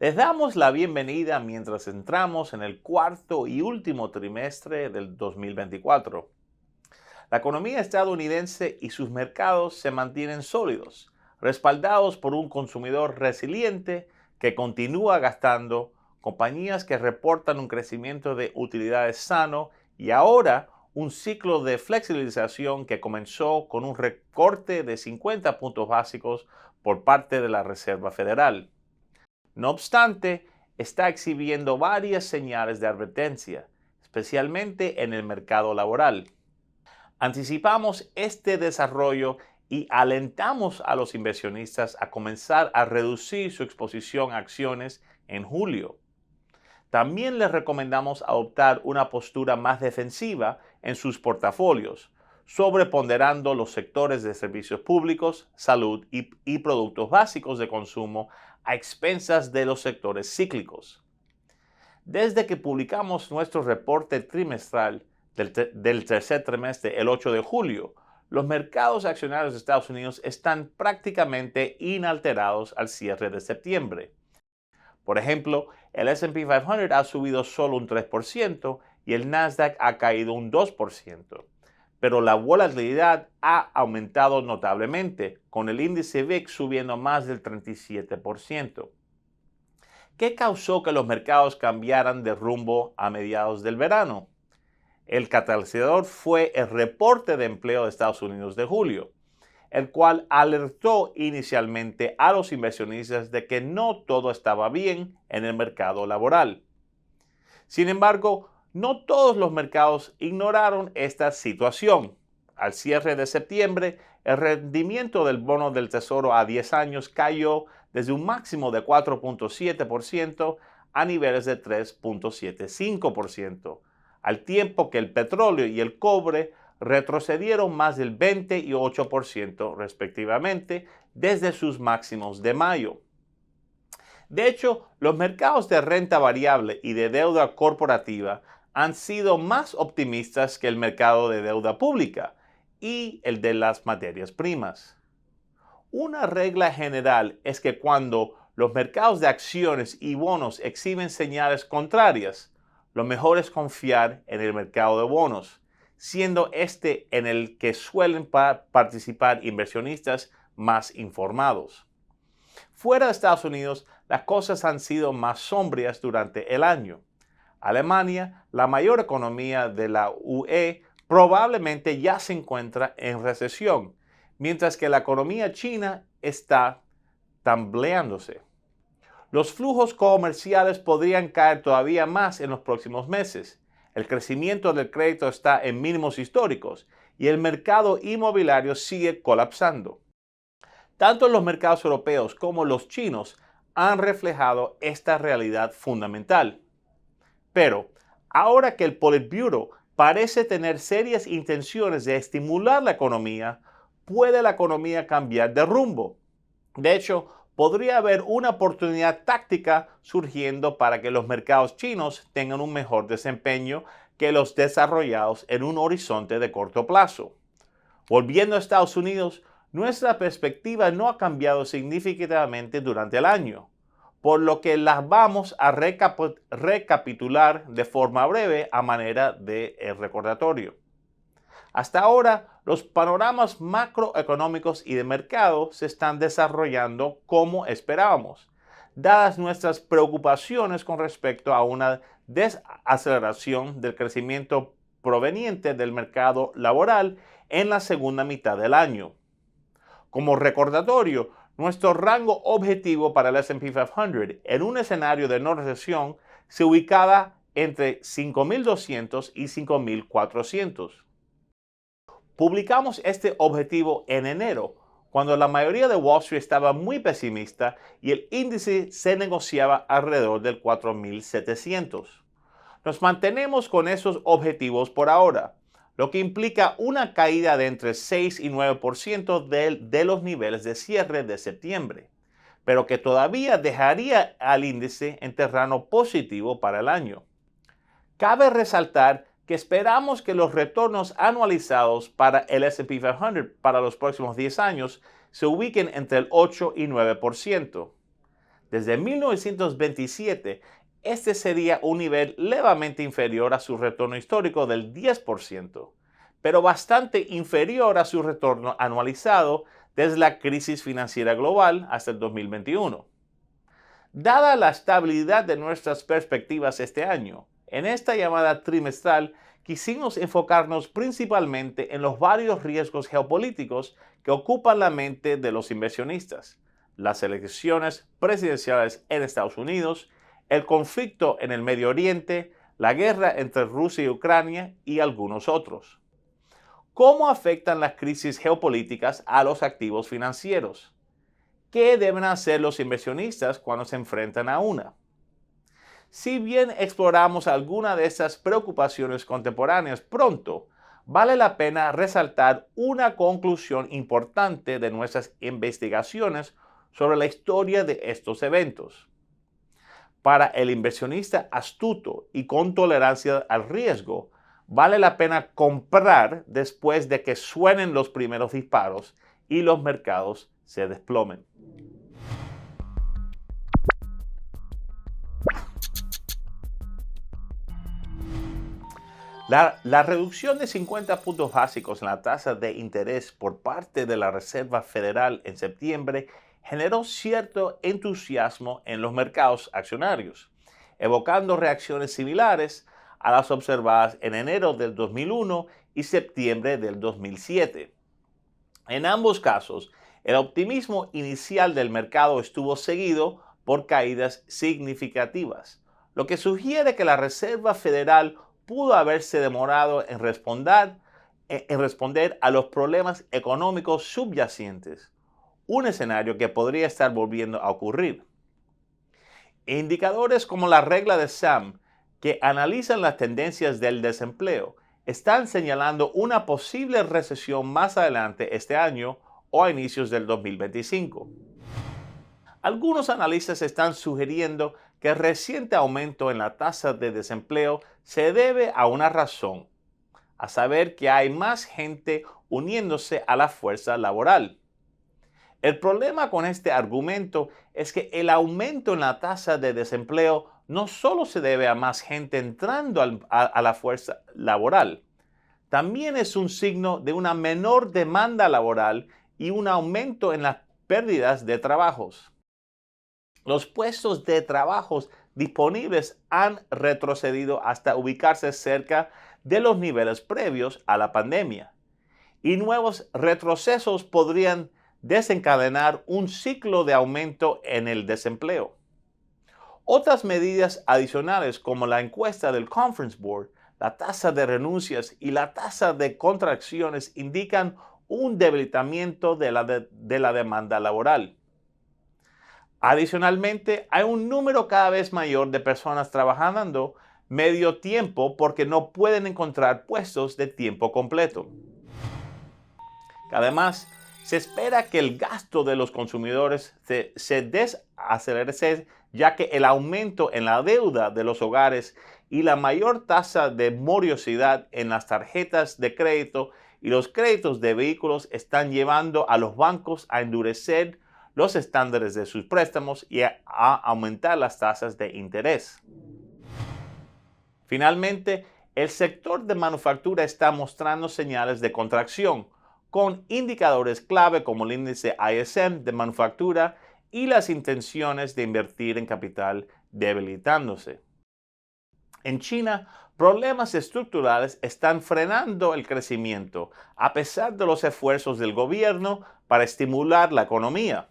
Les damos la bienvenida mientras entramos en el cuarto y último trimestre del 2024. La economía estadounidense y sus mercados se mantienen sólidos, respaldados por un consumidor resiliente que continúa gastando, compañías que reportan un crecimiento de utilidades sano y ahora un ciclo de flexibilización que comenzó con un recorte de 50 puntos básicos por parte de la Reserva Federal. No obstante, está exhibiendo varias señales de advertencia, especialmente en el mercado laboral. Anticipamos este desarrollo y alentamos a los inversionistas a comenzar a reducir su exposición a acciones en julio. También les recomendamos adoptar una postura más defensiva en sus portafolios, sobreponderando los sectores de servicios públicos, salud y productos básicos de consumo a expensas de los sectores cíclicos. Desde que publicamos nuestro reporte trimestral del tercer trimestre el 8 de julio, los mercados accionarios de Estados Unidos están prácticamente inalterados al cierre de septiembre. Por ejemplo, el S&P 500 ha subido solo un 3% y el Nasdaq ha caído un 2%. Pero la volatilidad ha aumentado notablemente, con el índice VIX subiendo más del 37%. ¿Qué causó que los mercados cambiaran de rumbo a mediados del verano? El catalizador fue el reporte de empleo de Estados Unidos de julio, el cual alertó inicialmente a los inversionistas de que no todo estaba bien en el mercado laboral. Sin embargo, no todos los mercados ignoraron esta situación. Al cierre de septiembre, el rendimiento del bono del Tesoro a 10 años cayó desde un máximo de 4.7% a niveles de 3.75%, al tiempo que el petróleo y el cobre retrocedieron más del 20 y 8% respectivamente desde sus máximos de mayo. De hecho, los mercados de renta variable y de deuda corporativa han sido más optimistas que el mercado de deuda pública y el de las materias primas. Una regla general es que cuando los mercados de acciones y bonos exhiben señales contrarias, lo mejor es confiar en el mercado de bonos, siendo este en el que suelen participar inversionistas más informados. Fuera de Estados Unidos, las cosas han sido más sombrías durante el año. Alemania, la mayor economía de la UE, probablemente ya se encuentra en recesión, mientras que la economía china está tambaleándose. Los flujos comerciales podrían caer todavía más en los próximos meses. El crecimiento del crédito está en mínimos históricos y el mercado inmobiliario sigue colapsando. Tanto los mercados europeos como los chinos han reflejado esta realidad fundamental. Pero ahora que el Politburo parece tener serias intenciones de estimular la economía, puede la economía cambiar de rumbo. De hecho, podría haber una oportunidad táctica surgiendo para que los mercados chinos tengan un mejor desempeño que los desarrollados en un horizonte de corto plazo. Volviendo a Estados Unidos, nuestra perspectiva no ha cambiado significativamente durante el año, por lo que las vamos a recapitular de forma breve a manera de recordatorio. Hasta ahora, los panoramas macroeconómicos y de mercado se están desarrollando como esperábamos, dadas nuestras preocupaciones con respecto a una desaceleración del crecimiento proveniente del mercado laboral en la segunda mitad del año. Como recordatorio, nuestro rango objetivo para el S&P 500 en un escenario de no recesión se ubicaba entre 5.200 y 5.400. Publicamos este objetivo en enero, cuando la mayoría de Wall Street estaba muy pesimista y el índice se negociaba alrededor del 4.700. Nos mantenemos con esos objetivos por ahora, lo que implica una caída de entre 6 y 9% de los niveles de cierre de septiembre, pero que todavía dejaría al índice en terreno positivo para el año. Cabe resaltar que esperamos que los retornos anualizados para el S&P 500 para los próximos 10 años se ubiquen entre el 8 y 9%. Desde 1927, este sería un nivel levemente inferior a su retorno histórico del 10%, pero bastante inferior a su retorno anualizado desde la crisis financiera global hasta el 2021. Dada la estabilidad de nuestras perspectivas este año, en esta llamada trimestral quisimos enfocarnos principalmente en los varios riesgos geopolíticos que ocupan la mente de los inversionistas: las elecciones presidenciales en Estados Unidos, el conflicto en el Medio Oriente, la guerra entre Rusia y Ucrania y algunos otros. ¿Cómo afectan las crisis geopolíticas a los activos financieros? ¿Qué deben hacer los inversionistas cuando se enfrentan a una? Si bien exploramos alguna de estas preocupaciones contemporáneas pronto, vale la pena resaltar una conclusión importante de nuestras investigaciones sobre la historia de estos eventos. Para el inversionista astuto y con tolerancia al riesgo, vale la pena comprar después de que suenen los primeros disparos y los mercados se desplomen. La reducción de 50 puntos básicos en la tasa de interés por parte de la Reserva Federal en septiembre generó cierto entusiasmo en los mercados accionarios, evocando reacciones similares a las observadas en enero del 2001 y septiembre del 2007. En ambos casos, el optimismo inicial del mercado estuvo seguido por caídas significativas, lo que sugiere que la Reserva Federal pudo haberse demorado en responder a los problemas económicos subyacentes, un escenario que podría estar volviendo a ocurrir. Indicadores como la regla de SAM, que analizan las tendencias del desempleo, están señalando una posible recesión más adelante este año o a inicios del 2025. Algunos analistas están sugiriendo que el reciente aumento en la tasa de desempleo se debe a una razón, a saber que hay más gente uniéndose a la fuerza laboral. El problema con este argumento es que el aumento en la tasa de desempleo no solo se debe a más gente entrando a la fuerza laboral, también es un signo de una menor demanda laboral y un aumento en las pérdidas de trabajos. Los puestos de trabajo disponibles han retrocedido hasta ubicarse cerca de los niveles previos a la pandemia, y nuevos retrocesos podrían desencadenar un ciclo de aumento en el desempleo. Otras medidas adicionales, como la encuesta del Conference Board, la tasa de renuncias y la tasa de contracciones, indican un debilitamiento de la demanda laboral. Adicionalmente, hay un número cada vez mayor de personas trabajando medio tiempo porque no pueden encontrar puestos de tiempo completo. Además, se espera que el gasto de los consumidores se desacelere, ya que el aumento en la deuda de los hogares y la mayor tasa de morosidad en las tarjetas de crédito y los créditos de vehículos están llevando a los bancos a endurecer los estándares de sus préstamos y a aumentar las tasas de interés. Finalmente, el sector de manufactura está mostrando señales de contracción, con indicadores clave como el índice ISM de manufactura y las intenciones de invertir en capital debilitándose. En China, problemas estructurales están frenando el crecimiento, a pesar de los esfuerzos del gobierno para estimular la economía.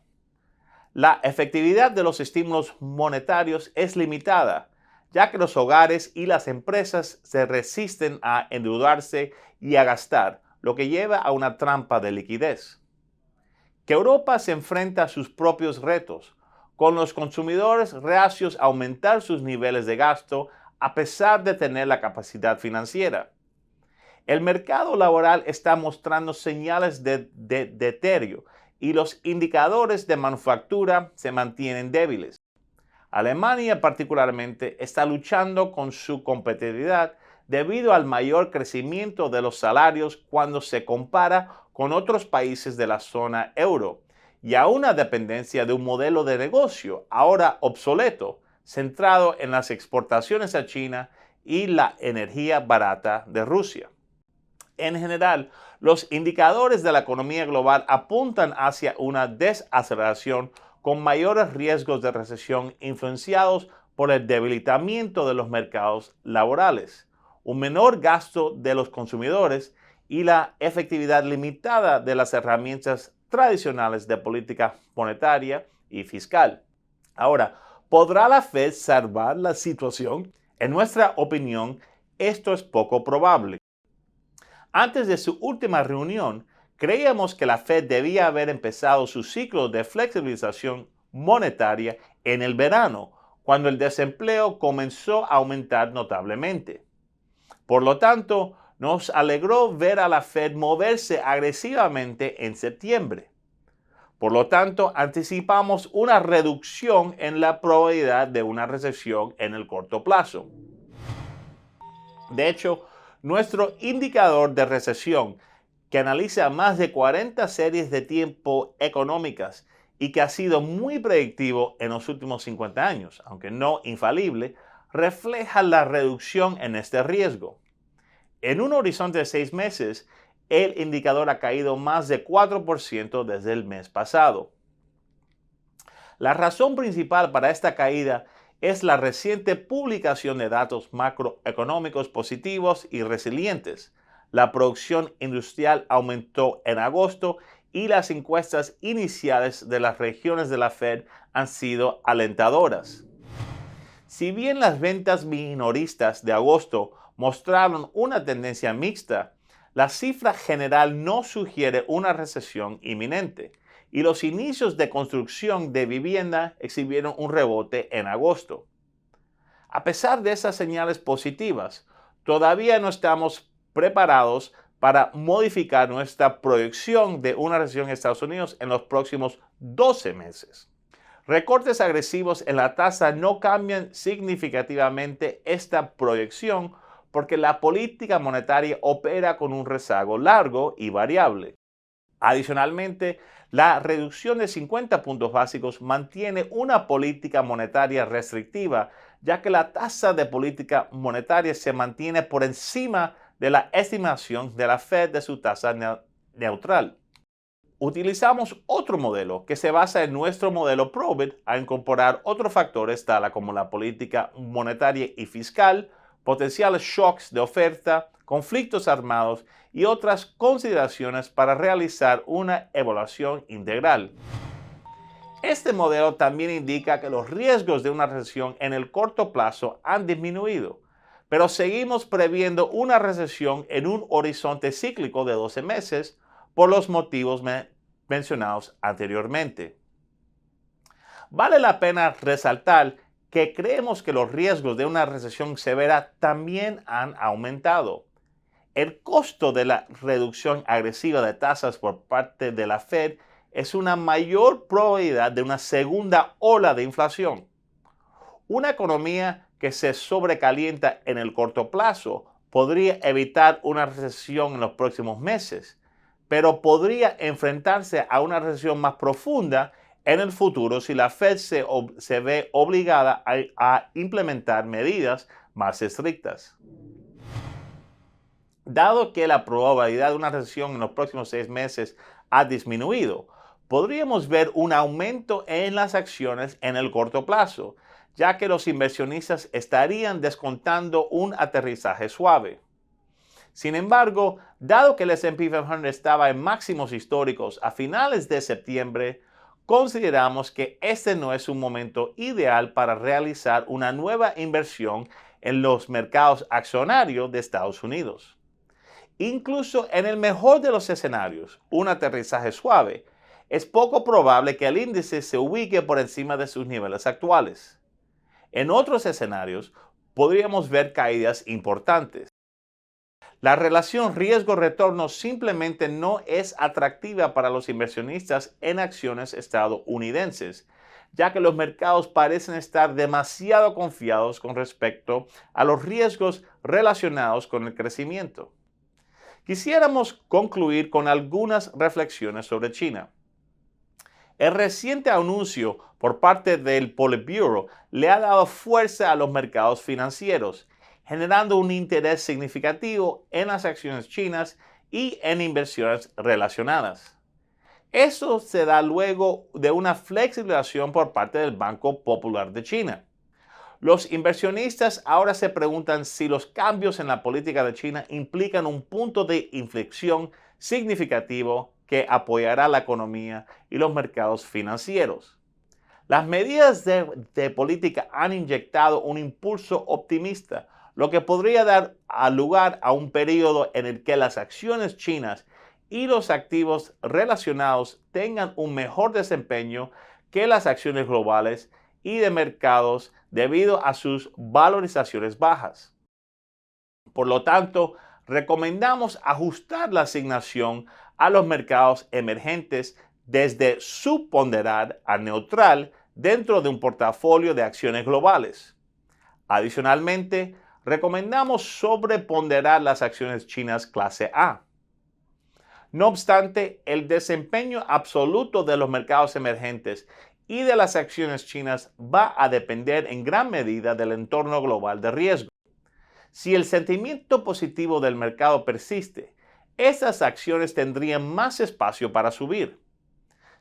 La efectividad de los estímulos monetarios es limitada, ya que los hogares y las empresas se resisten a endeudarse y a gastar, lo que lleva a una trampa de liquidez. Que Europa se enfrenta a sus propios retos, con los consumidores reacios a aumentar sus niveles de gasto a pesar de tener la capacidad financiera. El mercado laboral está mostrando señales de deterioro y los indicadores de manufactura se mantienen débiles. Alemania particularmente está luchando con su competitividad debido al mayor crecimiento de los salarios cuando se compara con otros países de la zona euro y a una dependencia de un modelo de negocio ahora obsoleto, centrado en las exportaciones a China y la energía barata de Rusia. En general, los indicadores de la economía global apuntan hacia una desaceleración con mayores riesgos de recesión influenciados por el debilitamiento de los mercados laborales, un menor gasto de los consumidores y la efectividad limitada de las herramientas tradicionales de política monetaria y fiscal. Ahora, ¿podrá la Fed salvar la situación? En nuestra opinión, esto es poco probable. Antes de su última reunión, creíamos que la Fed debía haber empezado su ciclo de flexibilización monetaria en el verano, cuando el desempleo comenzó a aumentar notablemente. Por lo tanto, nos alegró ver a la Fed moverse agresivamente en septiembre. Por lo tanto, anticipamos una reducción en la probabilidad de una recesión en el corto plazo. De hecho, nuestro indicador de recesión, que analiza más de 40 series de tiempo económicas y que ha sido muy predictivo en los últimos 50 años, aunque no infalible, refleja la reducción en este riesgo. En un horizonte de 6 meses, el indicador ha caído más de 4% desde el mes pasado. La razón principal para esta caída es la reciente publicación de datos macroeconómicos positivos y resilientes. La producción industrial aumentó en agosto y las encuestas iniciales de las regiones de la Fed han sido alentadoras. Si bien las ventas minoristas de agosto mostraron una tendencia mixta, la cifra general no sugiere una recesión inminente y los inicios de construcción de vivienda exhibieron un rebote en agosto. A pesar de esas señales positivas, todavía no estamos preparados para modificar nuestra proyección de una recesión en Estados Unidos en los próximos 12 meses. Recortes agresivos en la tasa no cambian significativamente esta proyección porque la política monetaria opera con un rezago largo y variable. Adicionalmente, la reducción de 50 puntos básicos mantiene una política monetaria restrictiva, ya que la tasa de política monetaria se mantiene por encima de la estimación de la Fed de su tasa neutral. Utilizamos otro modelo que se basa en nuestro modelo Probit a incorporar otros factores tales como la política monetaria y fiscal, potenciales shocks de oferta, conflictos armados y otras consideraciones para realizar una evaluación integral. Este modelo también indica que los riesgos de una recesión en el corto plazo han disminuido, pero seguimos previendo una recesión en un horizonte cíclico de 12 meses por los motivos mencionados anteriormente. Vale la pena resaltar que creemos que los riesgos de una recesión severa también han aumentado. El costo de la reducción agresiva de tasas por parte de la Fed es una mayor probabilidad de una segunda ola de inflación. Una economía que se sobrecalienta en el corto plazo podría evitar una recesión en los próximos meses, pero podría enfrentarse a una recesión más profunda en el futuro si la Fed se ve obligada a implementar medidas más estrictas. Dado que la probabilidad de una recesión en los próximos 6 meses ha disminuido, podríamos ver un aumento en las acciones en el corto plazo, ya que los inversionistas estarían descontando un aterrizaje suave. Sin embargo, dado que el S&P 500 estaba en máximos históricos a finales de septiembre, consideramos que este no es un momento ideal para realizar una nueva inversión en los mercados accionarios de Estados Unidos. Incluso en el mejor de los escenarios, un aterrizaje suave, es poco probable que el índice se ubique por encima de sus niveles actuales. En otros escenarios, podríamos ver caídas importantes. La relación riesgo-retorno simplemente no es atractiva para los inversionistas en acciones estadounidenses, ya que los mercados parecen estar demasiado confiados con respecto a los riesgos relacionados con el crecimiento. Quisiéramos concluir con algunas reflexiones sobre China. El reciente anuncio por parte del Politburo le ha dado fuerza a los mercados financieros, generando un interés significativo en las acciones chinas y en inversiones relacionadas. Eso se da luego de una flexibilización por parte del Banco Popular de China. Los inversionistas ahora se preguntan si los cambios en la política de China implican un punto de inflexión significativo que apoyará la economía y los mercados financieros. Las medidas de política han inyectado un impulso optimista, lo que podría dar lugar a un periodo en el que las acciones chinas y los activos relacionados tengan un mejor desempeño que las acciones globales y de mercados debido a sus valorizaciones bajas. Por lo tanto, recomendamos ajustar la asignación a los mercados emergentes desde subponderar a neutral dentro de un portafolio de acciones globales. Adicionalmente, recomendamos sobreponderar las acciones chinas clase A. No obstante, el desempeño absoluto de los mercados emergentes y de las acciones chinas va a depender en gran medida del entorno global de riesgo. Si el sentimiento positivo del mercado persiste, esas acciones tendrían más espacio para subir.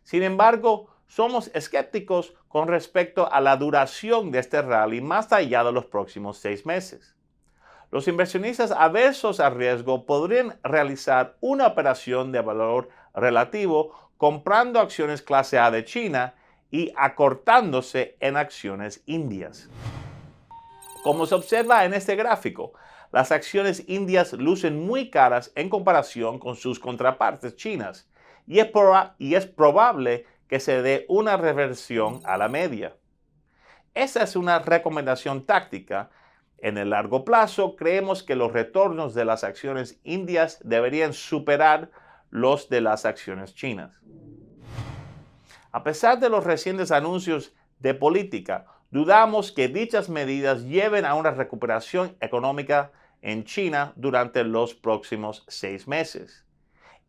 Sin embargo, somos escépticos con respecto a la duración de este rally más allá de los próximos 6 meses. Los inversionistas aversos a riesgo podrían realizar una operación de valor relativo comprando acciones clase A de China y acortándose en acciones indias. Como se observa en este gráfico, las acciones indias lucen muy caras en comparación con sus contrapartes chinas y es probable que se dé una reversión a la media. Esa es una recomendación táctica. En el largo plazo, creemos que los retornos de las acciones indias deberían superar los de las acciones chinas. A pesar de los recientes anuncios de política, dudamos que dichas medidas lleven a una recuperación económica en China durante los próximos 6 meses.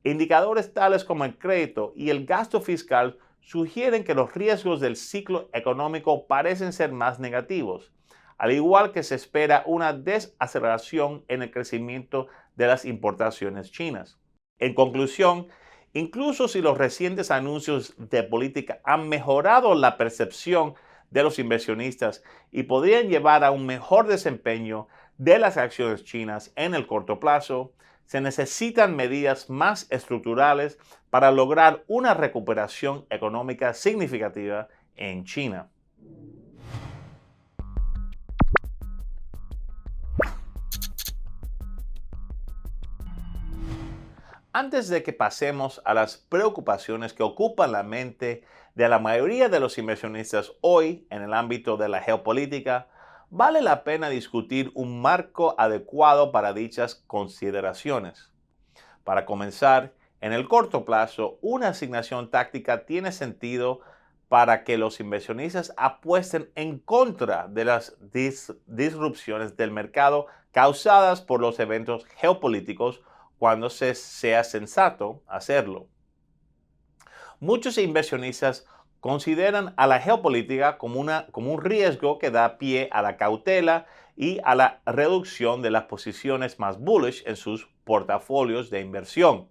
Indicadores tales como el crédito y el gasto fiscal sugieren que los riesgos del ciclo económico parecen ser más negativos, al igual que se espera una desaceleración en el crecimiento de las importaciones chinas. En conclusión, incluso si los recientes anuncios de política han mejorado la percepción de los inversionistas y podrían llevar a un mejor desempeño de las acciones chinas en el corto plazo, se necesitan medidas más estructurales para lograr una recuperación económica significativa en China. Antes de que pasemos a las preocupaciones que ocupan la mente de la mayoría de los inversionistas hoy en el ámbito de la geopolítica, vale la pena discutir un marco adecuado para dichas consideraciones. Para comenzar, en el corto plazo, una asignación táctica tiene sentido para que los inversionistas apuesten en contra de las disrupciones del mercado causadas por los eventos geopolíticos cuando sea sensato hacerlo. Muchos inversionistas consideran a la geopolítica como un riesgo que da pie a la cautela y a la reducción de las posiciones más bullish en sus portafolios de inversión.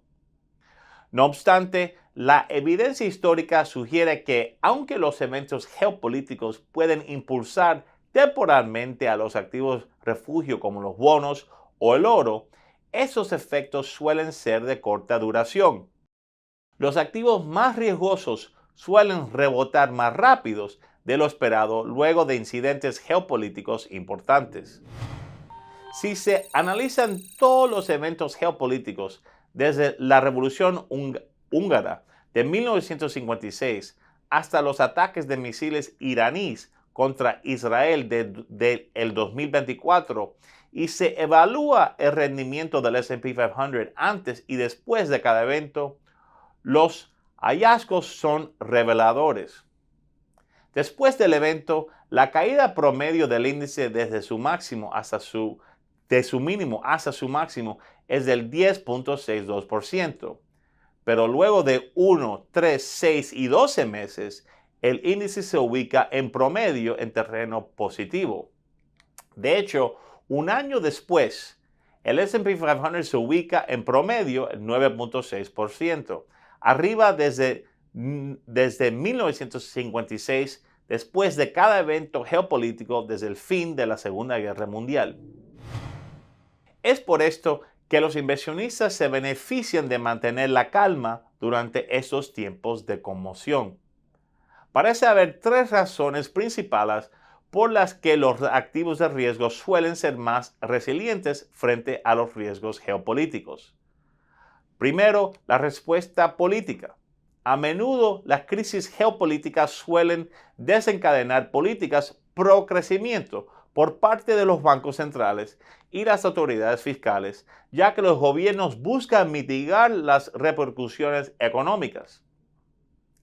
No obstante, la evidencia histórica sugiere que aunque los eventos geopolíticos pueden impulsar temporalmente a los activos refugio como los bonos o el oro, esos efectos suelen ser de corta duración. Los activos más riesgosos suelen rebotar más rápidos de lo esperado luego de incidentes geopolíticos importantes. Si se analizan todos los eventos geopolíticos desde la Revolución Húngara de 1956 hasta los ataques de misiles iraníes contra Israel del 2024 y se evalúa el rendimiento del S&P 500 antes y después de cada evento, los hallazgos son reveladores. Después del evento, la caída promedio del índice desde su máximo de su mínimo hasta su máximo es del 10.62%, pero luego de 1, 3, 6 y 12 meses, el índice se ubica en promedio en terreno positivo. De hecho, un año después, el S&P 500 se ubica en promedio en 9.6%, arriba desde 1956, después de cada evento geopolítico desde el fin de la Segunda Guerra Mundial. Es por esto que los inversionistas se benefician de mantener la calma durante estos tiempos de conmoción. Parece haber tres razones principales por las que los activos de riesgo suelen ser más resilientes frente a los riesgos geopolíticos. Primero, la respuesta política. A menudo las crisis geopolíticas suelen desencadenar políticas pro crecimiento por parte de los bancos centrales y las autoridades fiscales, ya que los gobiernos buscan mitigar las repercusiones económicas.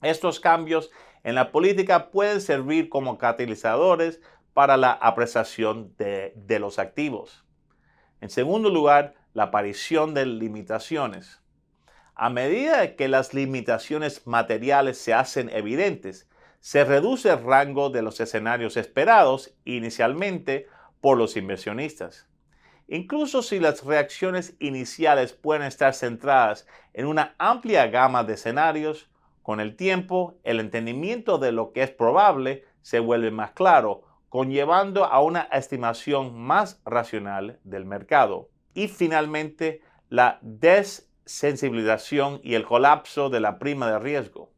Estos cambios en la política pueden servir como catalizadores para la apreciación de los activos. En segundo lugar, la aparición de limitaciones. A medida que las limitaciones materiales se hacen evidentes, se reduce el rango de los escenarios esperados inicialmente por los inversionistas. Incluso si las reacciones iniciales pueden estar centradas en una amplia gama de escenarios, con el tiempo, el entendimiento de lo que es probable se vuelve más claro, conllevando a una estimación más racional del mercado. Y finalmente, la desensibilización y el colapso de la prima de riesgo.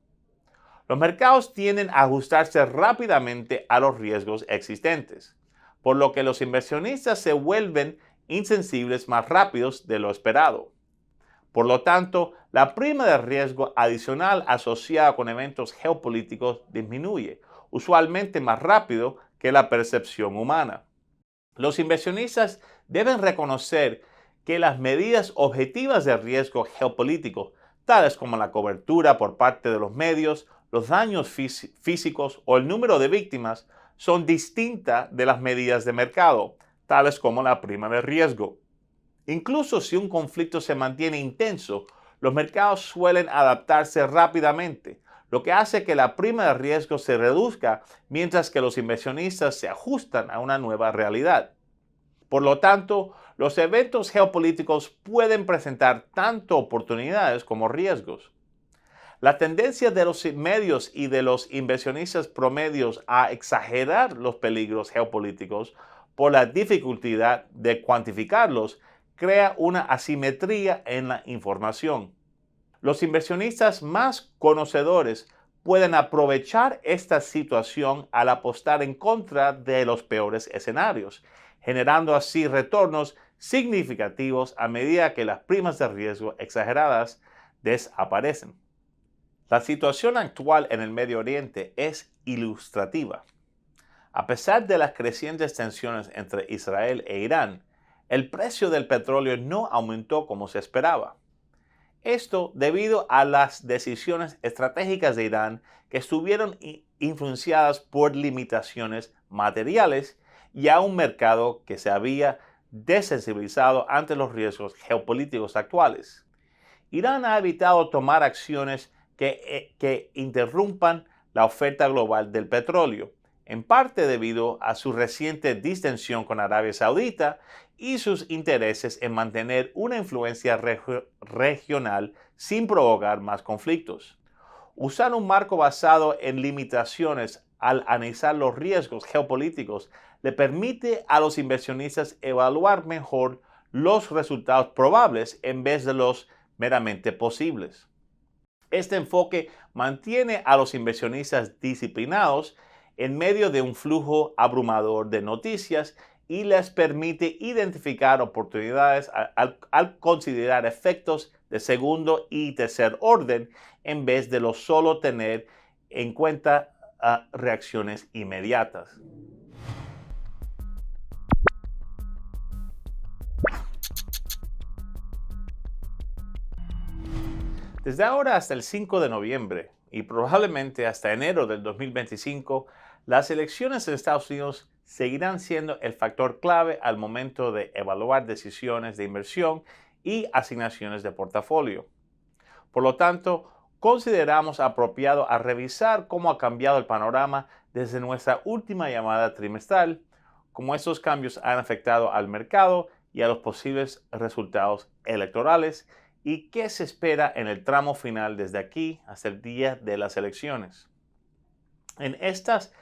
Los mercados tienden a ajustarse rápidamente a los riesgos existentes, por lo que los inversionistas se vuelven insensibles más rápidos de lo esperado. Por lo tanto, la prima de riesgo adicional asociada con eventos geopolíticos disminuye, usualmente más rápido que la percepción humana. Los inversionistas deben reconocer que las medidas objetivas de riesgo geopolítico, tales como la cobertura por parte de los medios, los daños físicos o el número de víctimas, son distintas de las medidas de mercado, tales como la prima de riesgo. Incluso si un conflicto se mantiene intenso, los mercados suelen adaptarse rápidamente, lo que hace que la prima de riesgo se reduzca mientras que los inversionistas se ajustan a una nueva realidad. Por lo tanto, los eventos geopolíticos pueden presentar tanto oportunidades como riesgos. La tendencia de los medios y de los inversionistas promedios a exagerar los peligros geopolíticos por la dificultad de cuantificarlos crea una asimetría en la información. Los inversionistas más conocedores pueden aprovechar esta situación al apostar en contra de los peores escenarios, generando así retornos significativos a medida que las primas de riesgo exageradas desaparecen. La situación actual en el Medio Oriente es ilustrativa. A pesar de las crecientes tensiones entre Israel e Irán, el precio del petróleo no aumentó como se esperaba. Esto debido a las decisiones estratégicas de Irán que estuvieron influenciadas por limitaciones materiales y a un mercado que se había desensibilizado ante los riesgos geopolíticos actuales. Irán ha evitado tomar acciones que interrumpan la oferta global del petróleo, en parte debido a su reciente distensión con Arabia Saudita y sus intereses en mantener una influencia regional sin provocar más conflictos. Usar un marco basado en limitaciones al analizar los riesgos geopolíticos le permite a los inversionistas evaluar mejor los resultados probables en vez de los meramente posibles. Este enfoque mantiene a los inversionistas disciplinados en medio de un flujo abrumador de noticias y les permite identificar oportunidades al considerar efectos de segundo y tercer orden en vez de solo tener en cuenta reacciones inmediatas. Desde ahora hasta el 5 de noviembre y probablemente hasta enero del 2025, las elecciones en Estados Unidos seguirán siendo el factor clave al momento de evaluar decisiones de inversión y asignaciones de portafolio. Por lo tanto, consideramos apropiado a revisar cómo ha cambiado el panorama desde nuestra última llamada trimestral, cómo estos cambios han afectado al mercado y a los posibles resultados electorales y qué se espera en el tramo final desde aquí hasta el día de las elecciones. En estas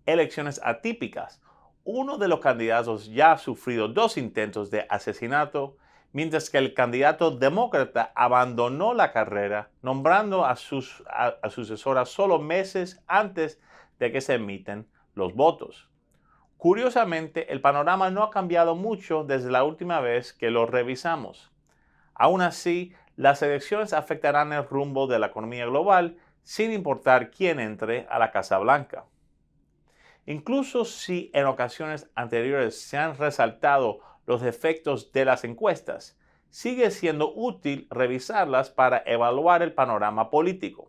elecciones atípicas, uno de los candidatos ya ha sufrido 2 intentos de asesinato, mientras que el candidato demócrata abandonó la carrera, nombrando a sucesora solo meses antes de que se emiten los votos. Curiosamente, el panorama no ha cambiado mucho desde la última vez que lo revisamos. Aún así, las elecciones afectarán el rumbo de la economía global sin importar quién entre a la Casa Blanca. Incluso si en ocasiones anteriores se han resaltado los defectos de las encuestas, sigue siendo útil revisarlas para evaluar el panorama político.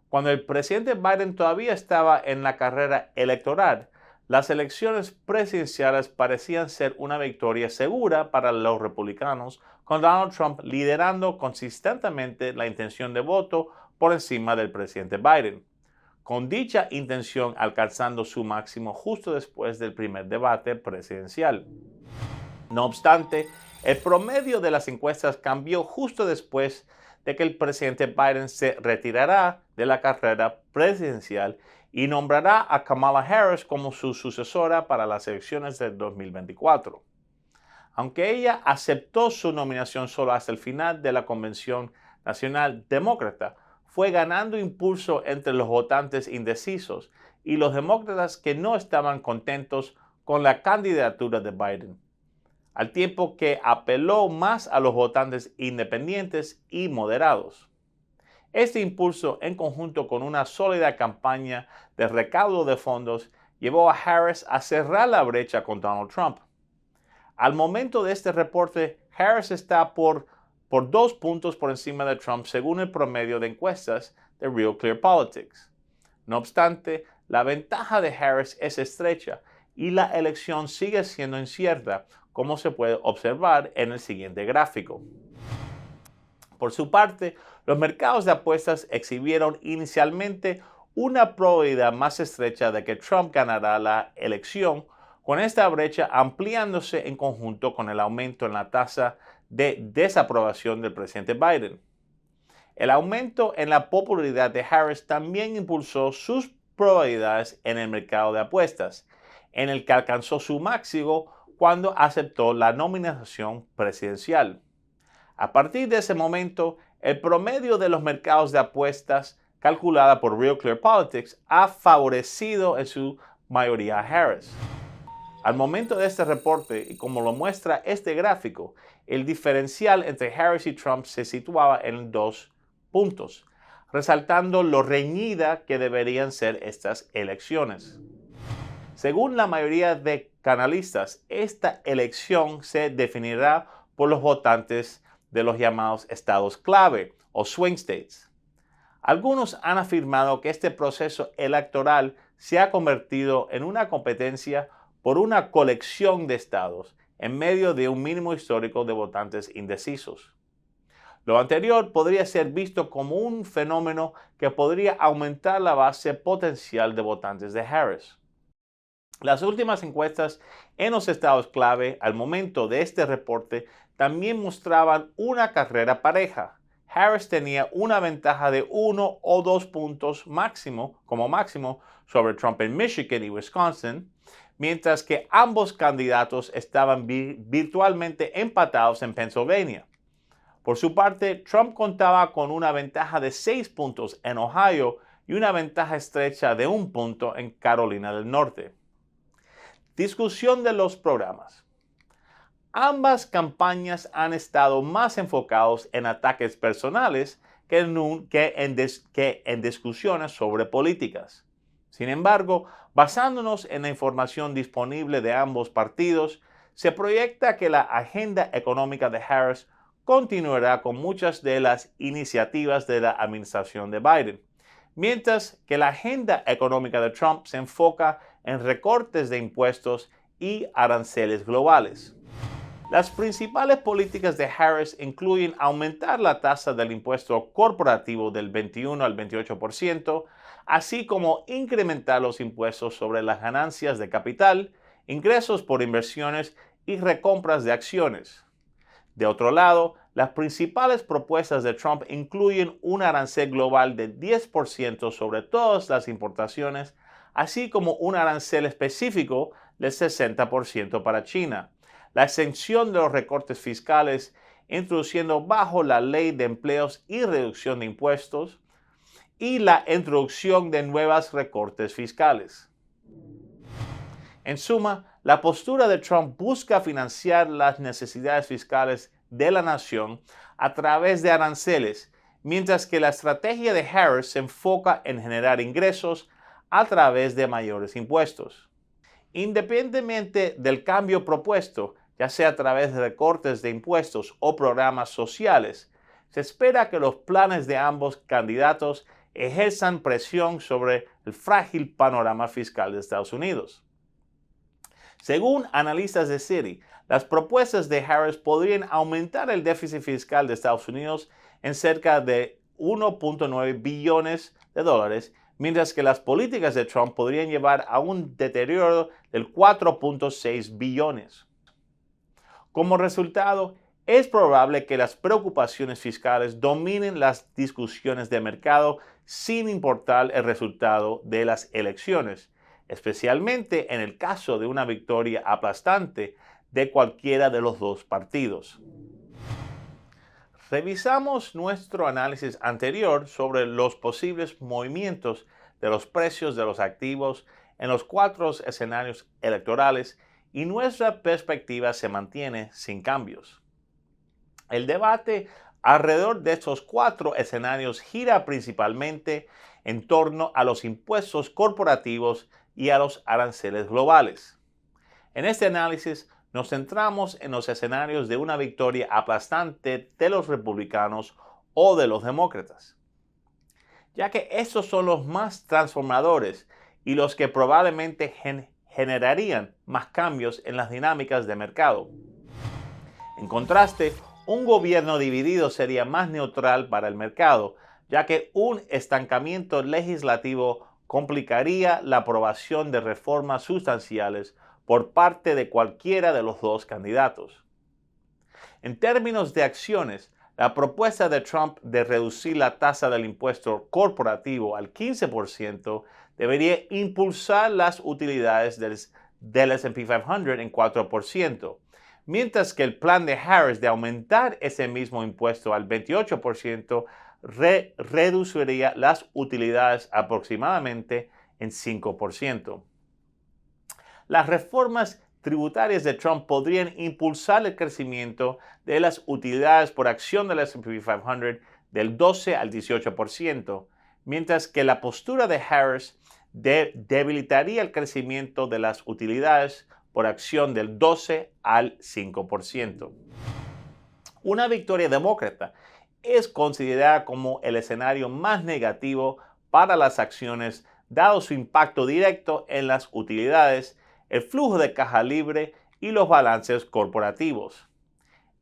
Cuando el presidente Biden todavía estaba en la carrera electoral, las elecciones presidenciales parecían ser una victoria segura para los republicanos, con Donald Trump liderando consistentemente la intención de voto por encima del presidente Biden, con dicha intención alcanzando su máximo justo después del primer debate presidencial. No obstante, el promedio de las encuestas cambió justo después de que el presidente Biden se retirará de la carrera presidencial y nombrará a Kamala Harris como su sucesora para las elecciones del 2024. Aunque ella aceptó su nominación solo hasta el final de la Convención Nacional Demócrata, fue ganando impulso entre los votantes indecisos y los demócratas que no estaban contentos con la candidatura de Biden, al tiempo que apeló más a los votantes independientes y moderados. Este impulso, en conjunto con una sólida campaña de recaudo de fondos, llevó a Harris a cerrar la brecha con Donald Trump. Al momento de este reporte, Harris está por 2 puntos por encima de Trump según el promedio de encuestas de Real Clear Politics. No obstante, la ventaja de Harris es estrecha y la elección sigue siendo incierta, como se puede observar en el siguiente gráfico. Por su parte, los mercados de apuestas exhibieron inicialmente una probabilidad más estrecha de que Trump ganará la elección, con esta brecha ampliándose en conjunto con el aumento en la tasa de desaprobación del presidente Biden. El aumento en la popularidad de Harris también impulsó sus probabilidades en el mercado de apuestas, en el que alcanzó su máximo cuando aceptó la nominación presidencial. A partir de ese momento, el promedio de los mercados de apuestas, calculada por Real Clear Politics, ha favorecido en su mayoría a Harris. Al momento de este reporte, y como lo muestra este gráfico, el diferencial entre Harris y Trump se situaba en 2 puntos, resaltando lo reñida que deberían ser estas elecciones. Según la mayoría de canalistas, esta elección se definirá por los votantes de los llamados estados clave o swing states. Algunos han afirmado que este proceso electoral se ha convertido en una competencia por una colección de estados en medio de un mínimo histórico de votantes indecisos. Lo anterior podría ser visto como un fenómeno que podría aumentar la base potencial de votantes de Harris. Las últimas encuestas en los estados clave al momento de este reporte también mostraban una carrera pareja. Harris tenía una ventaja de 1 o 2 puntos como máximo sobre Trump en Michigan y Wisconsin, mientras que ambos candidatos estaban virtualmente empatados en Pennsylvania. Por su parte, Trump contaba con una ventaja de 6 puntos en Ohio y una ventaja estrecha de 1 punto en Carolina del Norte. Discusión de los programas. Ambas campañas han estado más enfocados en ataques personales que en discusiones sobre políticas. Sin embargo, basándonos en la información disponible de ambos partidos, se proyecta que la agenda económica de Harris continuará con muchas de las iniciativas de la administración de Biden, mientras que la agenda económica de Trump se enfoca en recortes de impuestos y aranceles globales. Las principales políticas de Harris incluyen aumentar la tasa del impuesto corporativo del 21 al 28%, así como incrementar los impuestos sobre las ganancias de capital, ingresos por inversiones y recompras de acciones. De otro lado, las principales propuestas de Trump incluyen un arancel global de 10% sobre todas las importaciones, así como un arancel específico del 60% para China, la exención de los recortes fiscales, introduciendo bajo la ley de empleos y reducción de impuestos, y la introducción de nuevos recortes fiscales. En suma, la postura de Trump busca financiar las necesidades fiscales de la nación a través de aranceles, mientras que la estrategia de Harris se enfoca en generar ingresos a través de mayores impuestos. Independientemente del cambio propuesto, ya sea a través de recortes de impuestos o programas sociales, se espera que los planes de ambos candidatos ejerzan presión sobre el frágil panorama fiscal de Estados Unidos. Según analistas de Citi, las propuestas de Harris podrían aumentar el déficit fiscal de Estados Unidos en cerca de 1.9 billones de dólares, mientras que las políticas de Trump podrían llevar a un deterioro del 4.6 billones. Como resultado, es probable que las preocupaciones fiscales dominen las discusiones de mercado sin importar el resultado de las elecciones, especialmente en el caso de una victoria aplastante de cualquiera de los dos partidos. Revisamos nuestro análisis anterior sobre los posibles movimientos de los precios de los activos en los 4 escenarios electorales y nuestra perspectiva se mantiene sin cambios. El debate alrededor de estos 4 escenarios gira principalmente en torno a los impuestos corporativos y a los aranceles globales. En este análisis nos centramos en los escenarios de una victoria aplastante de los republicanos o de los demócratas, ya que estos son los más transformadores y los que probablemente generarían más cambios en las dinámicas de mercado. En contraste, un gobierno dividido sería más neutral para el mercado, ya que un estancamiento legislativo complicaría la aprobación de reformas sustanciales por parte de cualquiera de los dos candidatos. En términos de acciones, la propuesta de Trump de reducir la tasa del impuesto corporativo al 15% debería impulsar las utilidades del S&P 500 en 4%, mientras que el plan de Harris de aumentar ese mismo impuesto al 28% reduciría las utilidades aproximadamente en 5%. Las reformas tributarias de Trump podrían impulsar el crecimiento de las utilidades por acción del S&P 500 del 12 al 18%, mientras que la postura de Harris debilitaría el crecimiento de las utilidades por acción del 12 al 5%. Una victoria demócrata es considerada como el escenario más negativo para las acciones, dado su impacto directo en las utilidades, el flujo de caja libre y los balances corporativos.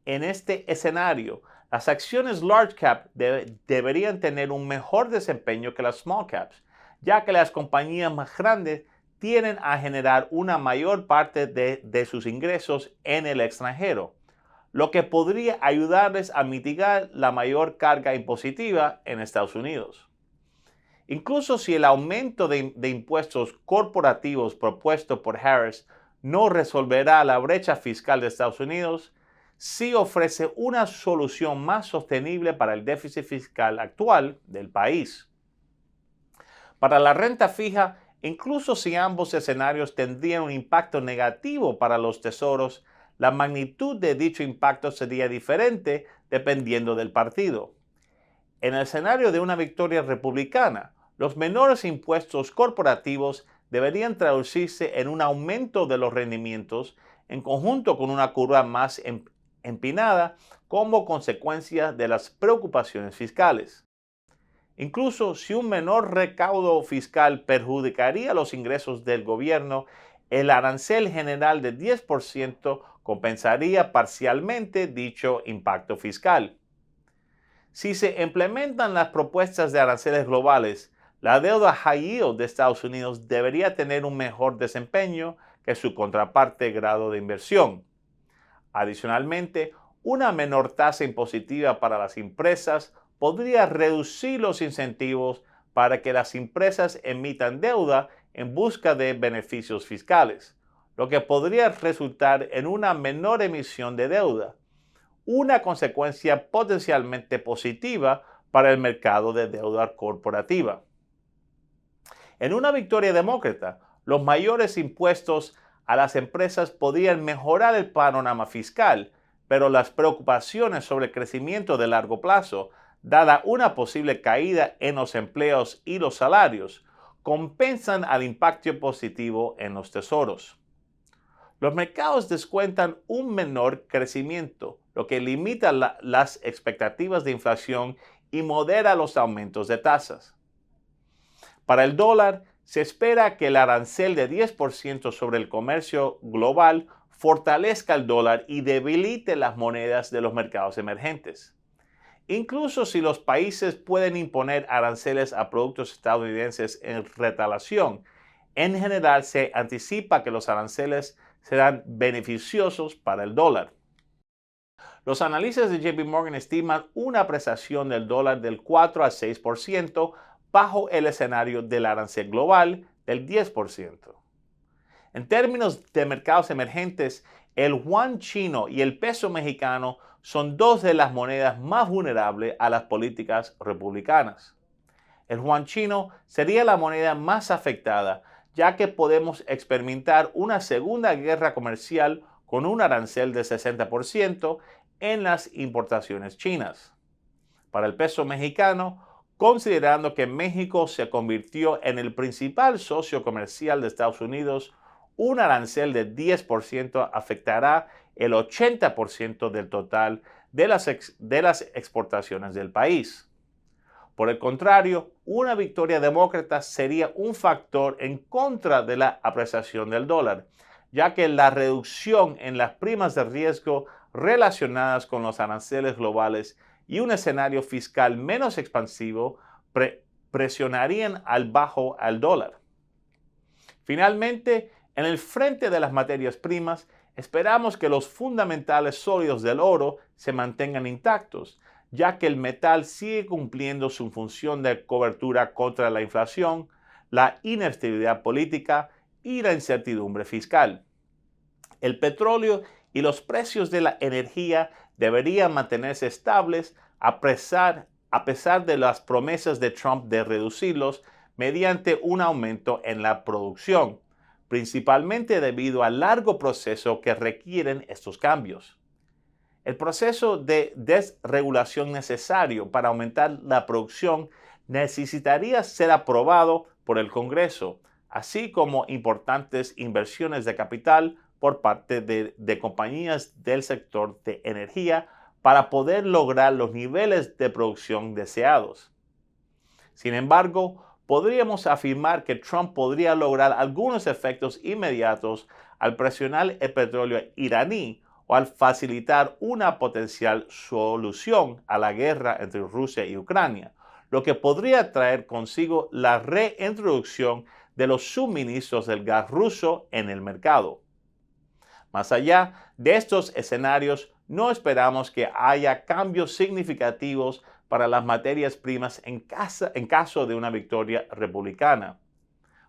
En este escenario, las acciones large cap deberían tener un mejor desempeño que las small caps, ya que las compañías más grandes tienden a generar una mayor parte de sus ingresos en el extranjero, lo que podría ayudarles a mitigar la mayor carga impositiva en Estados Unidos. Incluso si el aumento de impuestos corporativos propuesto por Harris no resolverá la brecha fiscal de Estados Unidos, sí ofrece una solución más sostenible para el déficit fiscal actual del país. Para la renta fija, incluso si ambos escenarios tendrían un impacto negativo para los tesoros, la magnitud de dicho impacto sería diferente dependiendo del partido. En el escenario de una victoria republicana, los menores impuestos corporativos deberían traducirse en un aumento de los rendimientos en conjunto con una curva más empinada como consecuencia de las preocupaciones fiscales. Incluso si un menor recaudo fiscal perjudicaría los ingresos del gobierno, el arancel general de 10% compensaría parcialmente dicho impacto fiscal. Si se implementan las propuestas de aranceles globales, la deuda high yield de Estados Unidos debería tener un mejor desempeño que su contraparte grado de inversión. Adicionalmente, una menor tasa impositiva para las empresas podría reducir los incentivos para que las empresas emitan deuda en busca de beneficios fiscales, lo que podría resultar en una menor emisión de deuda, una consecuencia potencialmente positiva para el mercado de deuda corporativa. En una victoria demócrata, los mayores impuestos a las empresas podrían mejorar el panorama fiscal, pero las preocupaciones sobre el crecimiento de largo plazo, dada una posible caída en los empleos y los salarios, compensan al impacto positivo en los tesoros. Los mercados descuentan un menor crecimiento, lo que limita las expectativas de inflación y modera los aumentos de tasas. Para el dólar, se espera que el arancel de 10% sobre el comercio global fortalezca el dólar y debilite las monedas de los mercados emergentes. Incluso si los países pueden imponer aranceles a productos estadounidenses en retaliación, en general se anticipa que los aranceles serán beneficiosos para el dólar. Los analistas de JP Morgan estiman una apreciación del dólar del 4 al 6% bajo el escenario del arancel global del 10%. En términos de mercados emergentes, el yuan chino y el peso mexicano son dos de las monedas más vulnerables a las políticas republicanas. El yuan chino sería la moneda más afectada, ya que podemos experimentar una segunda guerra comercial con un arancel de 60% en las importaciones chinas. Para el peso mexicano, considerando que México se convirtió en el principal socio comercial de Estados Unidos, un arancel de 10% afectará el 80% del total de las exportaciones del país. Por el contrario, una victoria demócrata sería un factor en contra de la apreciación del dólar, ya que la reducción en las primas de riesgo relacionadas con los aranceles globales y un escenario fiscal menos expansivo presionarían al bajo al dólar. Finalmente, en el frente de las materias primas, esperamos que los fundamentales sólidos del oro se mantengan intactos, ya que el metal sigue cumpliendo su función de cobertura contra la inflación, la inestabilidad política y la incertidumbre fiscal. El petróleo y los precios de la energía deberían mantenerse estables a pesar de las promesas de Trump de reducirlos mediante un aumento en la producción, principalmente debido al largo proceso que requieren estos cambios. El proceso de desregulación necesario para aumentar la producción necesitaría ser aprobado por el Congreso, así como importantes inversiones de capital por parte de compañías del sector de energía para poder lograr los niveles de producción deseados. Sin embargo, podríamos afirmar que Trump podría lograr algunos efectos inmediatos al presionar el petróleo iraní o al facilitar una potencial solución a la guerra entre Rusia y Ucrania, lo que podría traer consigo la reintroducción de los suministros del gas ruso en el mercado. Más allá de estos escenarios, no esperamos que haya cambios significativos para las materias primas en caso de una victoria republicana.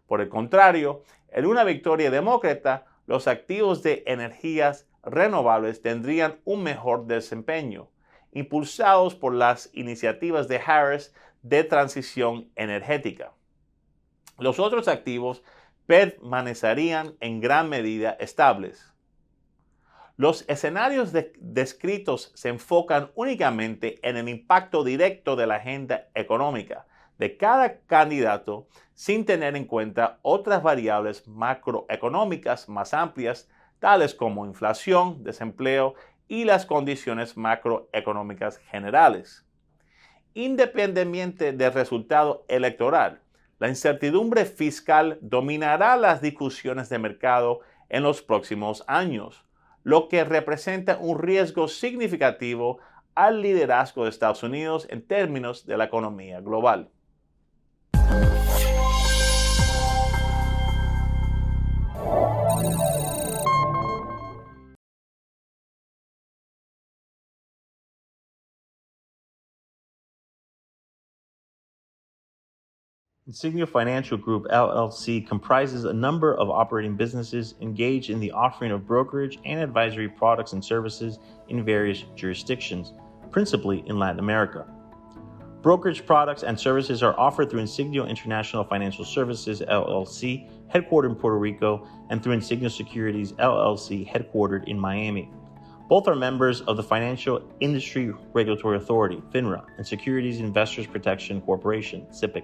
Por el contrario, en una victoria demócrata, los activos de energías renovables tendrían un mejor desempeño, impulsados por las iniciativas de Harris de transición energética. Los otros activos permanecerían en gran medida estables. Los escenarios descritos se enfocan únicamente en el impacto directo de la agenda económica de cada candidato sin tener en cuenta otras variables macroeconómicas más amplias, tales como inflación, desempleo y las condiciones macroeconómicas generales. Independientemente del resultado electoral, La incertidumbre fiscal dominará las discusiones de mercado en los próximos años, lo que representa un riesgo significativo al liderazgo de Estados Unidos en términos de la economía global. Insignia Financial Group, LLC, comprises a number of operating businesses engaged in the offering of brokerage and advisory products and services in various jurisdictions, principally in Latin America. Brokerage products and services are offered through Insignia International Financial Services, LLC, headquartered in Puerto Rico, and through Insignia Securities, LLC, headquartered in Miami. Both are members of the Financial Industry Regulatory Authority, FINRA, and Securities Investors Protection Corporation, SIPC.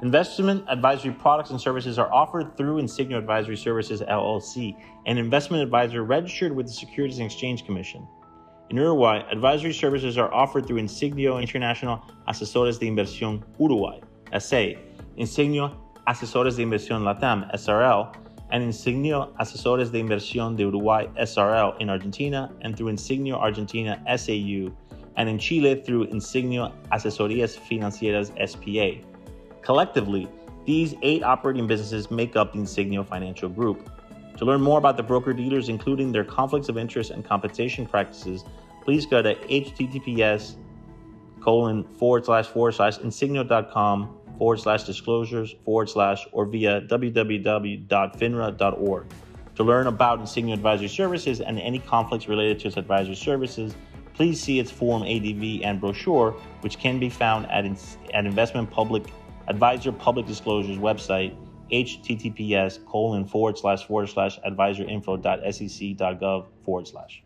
Investment advisory products and services are offered through Insignia Advisory Services, LLC, an investment advisor registered with the Securities and Exchange Commission. In Uruguay, advisory services are offered through Insignia International Asesores de Inversión Uruguay, SA, Insignia Asesores de Inversión Latam, SRL, and Insignia Asesores de Inversión de Uruguay, SRL, in Argentina, and through Insignia Argentina, SAU, and in Chile through Insignia Asesorías Financieras, SPA. Collectively, these 8 operating businesses make up the Insignia Financial Group. To learn more about the broker-dealers, including their conflicts of interest and compensation practices, please go to https://insignia.com/disclosures/ or via www.finra.org. To learn about Insignia Advisory Services and any conflicts related to its advisory services, please see its Form ADV and brochure, which can be found at Investment Advisor Public Disclosures website, https://advisorinfo.sec.gov/.